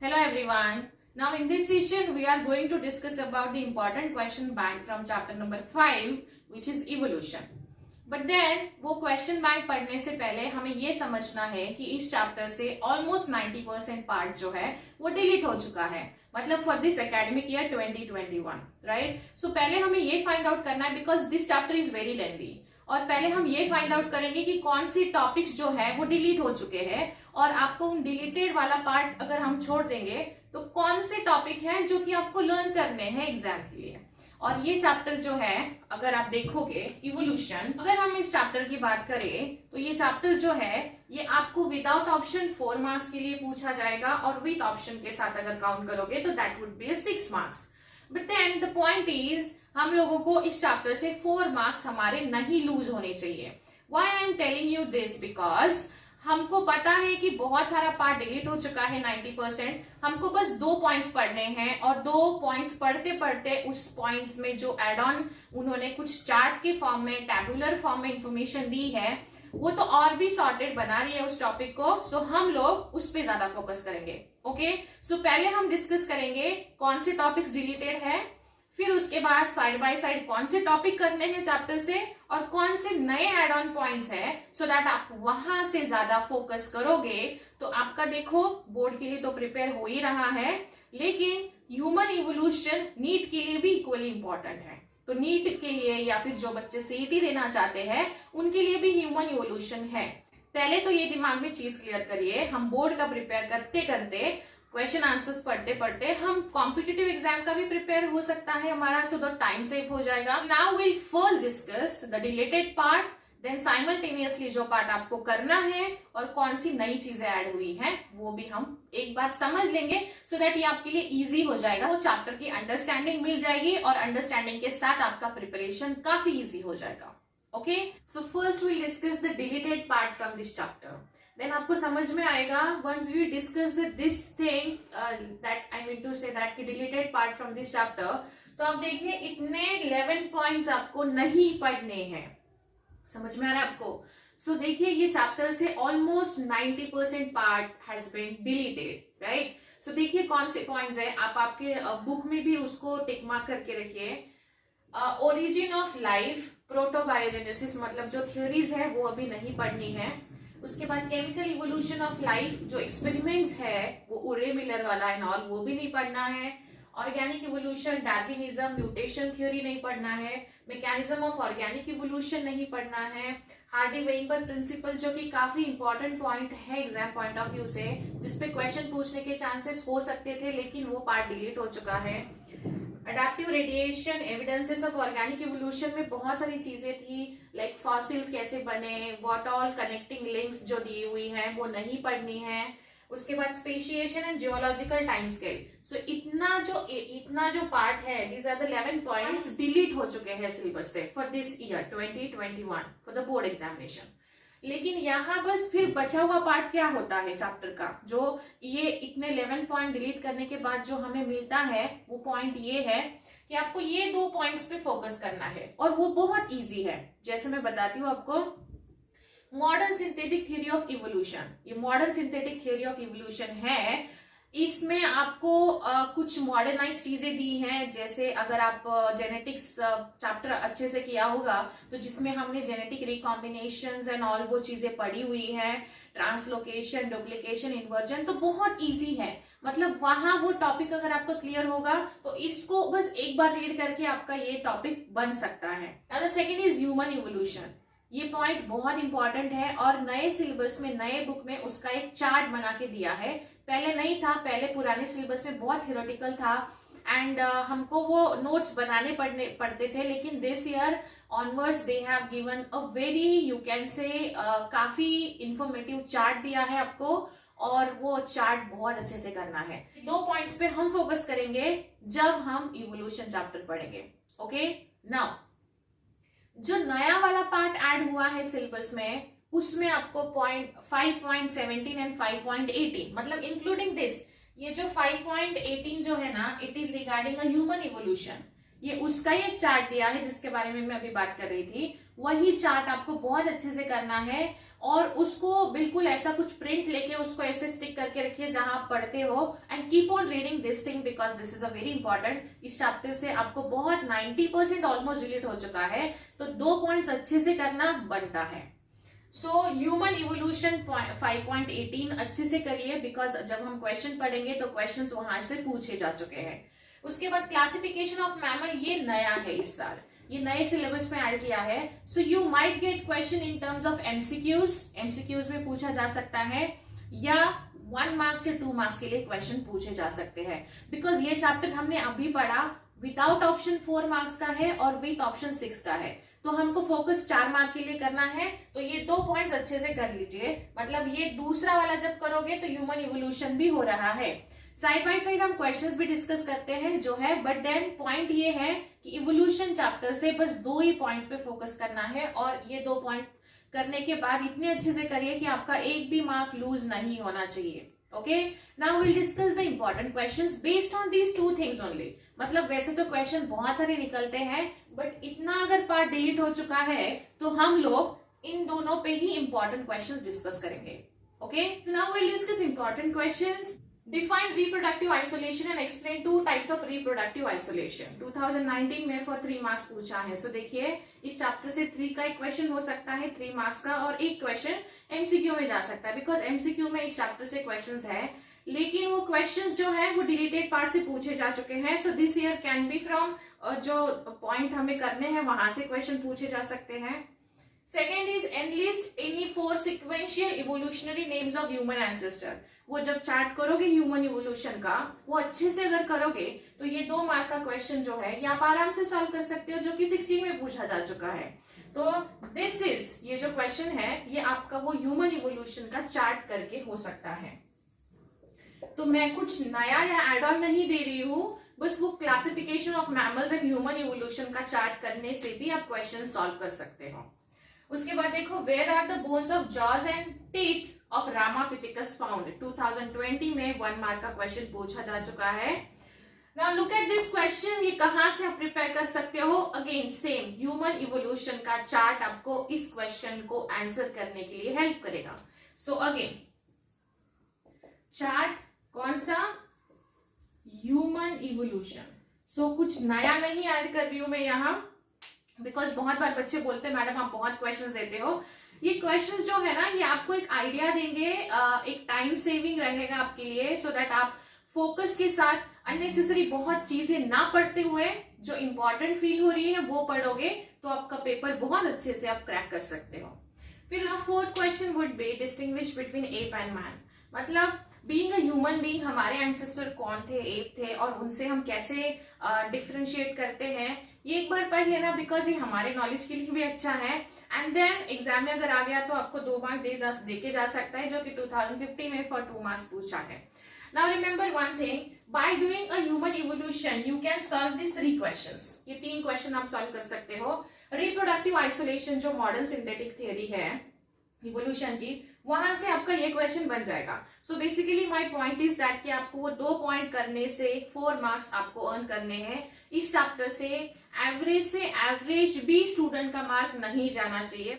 Hello everyone. Now in this session we are going to discuss about the important question bank from chapter number 5 which is evolution. But then वो question bank पढ़ने से पहले हमें ये समझना है कि इस चैप्टर से ऑलमोस्ट 90% पार्ट जो है वो डिलीट हो चुका है, मतलब for this academic year 2021, right. So पहले हमें ये फाइंड आउट करना है because this chapter is very lengthy, और पहले हम ये फाइंड आउट करेंगे कि कौन सी टॉपिक्स जो है वो डिलीट हो चुके हैं, और आपको उन डिलीटेड वाला पार्ट अगर हम छोड़ देंगे तो कौन से टॉपिक हैं जो कि आपको लर्न करने हैं एग्जाम के लिए। और ये चैप्टर जो है अगर आप देखोगे इवोल्यूशन, अगर हम इस चैप्टर की बात करें तो ये चैप्टर जो है ये आपको विदाउट ऑप्शन 4 मार्क्स के लिए पूछा जाएगा, और विद ऑप्शन के साथ अगर काउंट करोगे तो that would be 6 marks. But then the point is हम लोगों को इस चैप्टर से 4 मार्क्स हमारे नहीं लूज होने चाहिए। Why I am telling you this, because हमको पता है कि बहुत सारा पार्ट डिलीट हो चुका है 90%, हमको बस 2 पॉइंट्स पढ़ने हैं, और 2 पॉइंट्स पढ़ते पढ़ते उस पॉइंट्स में जो एड ऑन उन्होंने कुछ चार्ट के फॉर्म में, टैबुलर फॉर्म में इंफॉर्मेशन दी है, वो तो और भी सॉर्टेड बना रही है उस टॉपिक को। सो हम लोग उस पे ज्यादा फोकस करेंगे। ओके, सो पहले हम डिस्कस करेंगे कौन से टॉपिक्स डिलीटेड है, फिर उसके बाद साइड बाय साइड कौन से टॉपिक करने हैं चैप्टर से और कौन से नए एड ऑन पॉइंट्स है, सो दैट आप वहां से ज्यादा फोकस करोगे तो आपका देखो बोर्ड के लिए तो प्रिपेयर हो ही रहा है, लेकिन ह्यूमन इवोल्यूशन नीट के लिए भी इक्वली इंपॉर्टेंट है। तो नीट के लिए या फिर जो बच्चे सीईटी देना चाहते हैं उनके लिए भी ह्यूमन इवोल्यूशन है। पहले तो ये दिमाग में चीज क्लियर करिए, हम बोर्ड का प्रिपेयर करते करते, क्वेश्चन आंसर्स पढ़ते पढ़ते हम कॉम्पिटिटिव एग्जाम का भी प्रिपेयर हो सकता है हमारा, सो द टाइम सेव हो जाएगा। Now will first discuss the deleted part, then simultaneously जो पार्ट आपको करना है और कौन सी नई चीजें ऐड हुई हैं वो भी हम एक बार समझ लेंगे, सो दैट ये आपके लिए इजी हो जाएगा, वो चैप्टर की अंडरस्टैंडिंग मिल जाएगी और अंडरस्टैंडिंग के साथ आपका प्रिपरेशन काफी इजी हो जाएगा। Okay, so first will discuss the deleted part from this chapter, then आपको समझ में आएगा once we discuss this thing that I mean to say that की deleted part from this chapter. तो आप देखिए इतने 11 पॉइंट्स आपको नहीं पढ़ने हैं, समझ में आ रहा है आपको। सो देखिए ये चैप्टर से almost 90% part has been deleted, right. So देखिए कौन से पॉइंट्स है, आप आपके बुक में भी उसको टिक मार्क करके रखिए। ओरिजिन ऑफ लाइफ, प्रोटोबायोजेनेसिस, मतलब जो थ्योरीज है वो अभी नहीं पढ़नी है। उसके बाद केमिकल इवोल्यूशन ऑफ लाइफ, जो एक्सपेरिमेंट्स है वो उरे मिलर वाला एंड ऑल, वो भी नहीं पढ़ना है। Organic evolution, Darwinism, mutation theory नहीं पढ़ना है। मैकेनिज्म ऑफ ऑर्गेनिक इवोल्यूशन नहीं पढ़ना है। हार्डी वेइनबर्ग प्रिंसिपल, जो कि काफी इंपॉर्टेंट पॉइंट है एग्जाम पॉइंट ऑफ व्यू से, जिसपे क्वेश्चन पूछने के चांसेस हो सकते थे, लेकिन वो पार्ट डिलीट हो चुका है। Adaptive radiation, evidences of organic evolution में बहुत सारी चीजें थी, लाइक फॉसिल्स कैसे बने, व्हाट ऑल कनेक्टिंग लिंक्स जो दी हुई हैं वो नहीं पढ़नी है। उसके बाद speciation and geological time scale. So इतना जो पार्ट है, these are the 11 points delete हो चुके हैं सिलेबस से for this year 2021 for the board examination. लेकिन यहाँ बस फिर बचा हुआ पार्ट क्या होता है चैप्टर का, जो ये इतने 11 पॉइंट डिलीट करने के बाद जो हमें मिलता है वो पॉइंट ये है कि आपको ये 2 पॉइंट्स पे फोकस करना है, और वो बहुत इजी है। जैसे मैं बताती हूँ आपको, modern synthetic theory of evolution, ये modern synthetic theory of evolution है। इसमें आपको कुछ मॉडर्नाइज चीजें दी हैं, जैसे अगर आप जेनेटिक्स चैप्टर अच्छे से किया होगा तो जिसमें हमने जेनेटिक रिकॉम्बिनेशंस एंड ऑल वो चीजें पढ़ी हुई हैं, ट्रांसलोकेशन, डुप्लीकेशन, इन्वर्जन, तो बहुत इजी है। मतलब वहां वो टॉपिक अगर आपका क्लियर होगा तो इसको बस एक बार रीड करके आपका ये टॉपिक बन सकता है। The second is human evolution, ये पॉइंट बहुत इंपॉर्टेंट है, और नए सिलेबस में, नए बुक में उसका एक चार्ट बना के दिया है। पहले नहीं था, पहले पुराने सिलेबस में बहुत थियोरेटिकल था एंड हमको वो नोट्स बनाने पड़ते थे, लेकिन this year onwards they have given a very, you can say, काफी इंफॉर्मेटिव चार्ट दिया है आपको, और वो चार्ट बहुत अच्छे से करना है। 2 पॉइंट्स पे हम फोकस करेंगे जब हम इवोल्यूशन चैप्टर पढ़ेंगे। ओके, नाउ जो नया वाला पार्ट ऐड हुआ है सिलेबस में, उसमें आपको 5.17 एंड 5.18, मतलब इंक्लूडिंग दिस, ये जो 5.18 जो है ना, it is regarding a human evolution, ये उसका ही एक चार्ट दिया है जिसके बारे में मैं अभी बात कर रही थी। वही चार्ट आपको बहुत अच्छे से करना है, और उसको बिल्कुल ऐसा कुछ प्रिंट लेके उसको ऐसे स्टिक करके रखिए जहां आप पढ़ते हो, and keep on reading this thing because this is a very important. इस चैप्टर से आपको बहुत 90% ऑलमोस्ट डिलीट हो चुका है, तो 2 पॉइंट्स अच्छे से करना बनता है। सो ह्यूमन इवोल्यूशन 5.18 अच्छे से करिए, बिकॉज जब हम क्वेश्चन पढ़ेंगे तो क्वेश्चंस वहां से पूछे जा चुके हैं। उसके बाद क्लासिफिकेशन ऑफ मैमल, ये नया है इस साल, ये नए सिलेबस में ऐड किया है। So you might get question in terms of MCQs में पूछा जा सकता है, या 1 मार्क्स से 2 मार्क्स के लिए क्वेश्चन पूछे जा सकते हैं। बिकॉज ये चैप्टर हमने अभी पढ़ा विदाउट ऑप्शन 4 मार्क्स का है और विथ ऑप्शन 6 का है, तो हमको फोकस 4 मार्क के लिए करना है। तो ये 2 पॉइंट्स अच्छे से कर लीजिए, मतलब ये दूसरा वाला जब करोगे तो ह्यूमन इवोल्यूशन भी हो रहा है। साइड बाय साइड हम क्वेश्चंस भी डिस्कस करते हैं जो है, बट देन पॉइंट ये है कि इवोल्यूशन चैप्टर से बस 2 ही पॉइंट्स पे फोकस करना है, और ये 2 पॉइंट करने के बाद इतने अच्छे से करिए कि आपका एक भी मार्क लूज नहीं होना चाहिए। Okay, now will discuss the important questions based on these 2 things only. मतलब वैसे तो क्वेश्चन बहुत सारे निकलते हैं, बट इतना अगर पार्ट डिलीट हो चुका है तो हम लोग इन दोनों पे ही इंपॉर्टेंट क्वेश्चंस डिस्कस करेंगे। Okay, so now will discuss important questions. Define reproductive isolation and explain 2 types of reproductive isolation। 2019 में for 3 मार्क्स पूछा है। सो देखिए, इस चैप्टर से 3 का एक क्वेश्चन हो सकता है 3 मार्क्स का, और एक क्वेश्चन एमसीक्यू में जा सकता है, बिकॉज एमसीक्यू में इस चैप्टर से क्वेश्चंस है, लेकिन वो क्वेश्चंस जो है वो डिलीटेड पार्ट से पूछे जा चुके हैं। So this year can be from जो पॉइंट हमें करने हैं वहां से क्वेश्चन पूछे जा सकते हैं। Second is enlist any 4 sequential evolutionary names of human ancestor. वो जब चार्ट करोगे ह्यूमन इवोल्यूशन का, वो अच्छे से अगर करोगे तो ये 2 मार्क का क्वेश्चन जो है ये आप आराम से सॉल्व कर सकते हो, जो कि 16 में पूछा जा चुका है। तो दिस इज, ये जो क्वेश्चन है ये आपका वो ह्यूमन इवोल्यूशन का चार्ट करके हो सकता है। तो मैं कुछ नया या एड ऑन नहीं दे रही हूँ, बस वो classification of mammals and human evolution का चार्ट करने से भी आप क्वेश्चन सॉल्व कर सकते हो। उसके बाद देखो, where are the bones of jaws and teeth of Ramapithecus found. 2020 में 1 मार्क का क्वेश्चन पूछा जा चुका है। Now look at this question, ये कहां से आप प्रिपेयर कर सकते हो? अगेन सेम, ह्यूमन इवोल्यूशन का चार्ट आपको इस क्वेश्चन को आंसर करने के लिए हेल्प करेगा। सो अगेन चार्ट कौन सा? Human evolution. सो कुछ नया नहीं ऐड कर रही हूं मैं यहाँ, बिकॉज बहुत बार बच्चे बोलते हैं मैडम आप बहुत क्वेश्चंस देते हो। ये क्वेश्चंस जो है ना, ये आपको एक आइडिया देंगे, एक टाइम सेविंग रहेगा आपके लिए, सो दैट आप फोकस के साथ अननेसेसरी बहुत चीजें ना पढ़ते हुए जो इंपॉर्टेंट फील हो रही है वो पढ़ोगे, तो आपका पेपर बहुत अच्छे से आप क्रैक कर सकते हो। फिर 4th question would be distinguish between app and man. मतलब बीइंग अ ह्यूमन बीइंग, हमारे एंसेस्टर कौन थे? एप थे, और उनसे हम कैसे डिफरेंशिएट करते हैं, ये एक बार पढ़ लेना, बिकॉज ये हमारे नॉलेज के लिए भी अच्छा है। एंड देन एग्जाम में अगर आ गया तो आपको 2 मार्क देके जा सकता है, जो कि 2050 में फॉर 2 मार्क्स पूछा है। Now remember one thing, by doing a human evolution you can solve this 3 questions. ये 3 क्वेश्चन आप सॉल्व कर सकते हो। रिप्रोडक्टिव आइसोलेशन जो मॉडर्न सिंथेटिक थियरी है इवोल्यूशन की, वहां से आपका ये क्वेश्चन बन जाएगा। So basically my point is that कि आपको वो 2 पॉइंट करने से 4 मार्क्स आपको अर्न करने हैं इस चैप्टर से। एवरेज भी स्टूडेंट का मार्क नहीं जाना चाहिए।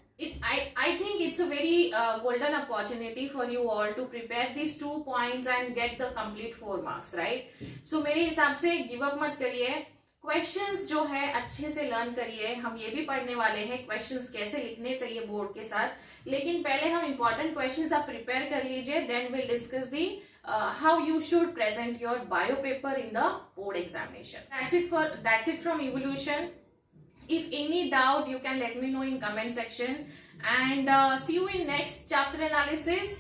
I think it's a very golden opportunity for you all to prepare these 2 points and get the complete 4 marks, right? So मेरे हिसाब से गिव अप मत करिए, क्वेश्चंस जो है अच्छे से लर्न करिए। हम ये भी पढ़ने वाले हैं क्वेश्चंस कैसे लिखने चाहिए बोर्ड के साथ, लेकिन पहले हम इंपॉर्टेंट क्वेश्चंस आप प्रिपेयर कर लीजिए, then will discuss the how you should present your bio paper in the board examination. That's it from evolution. If any doubt, you can let me know in comment section, and see you in next chapter analysis.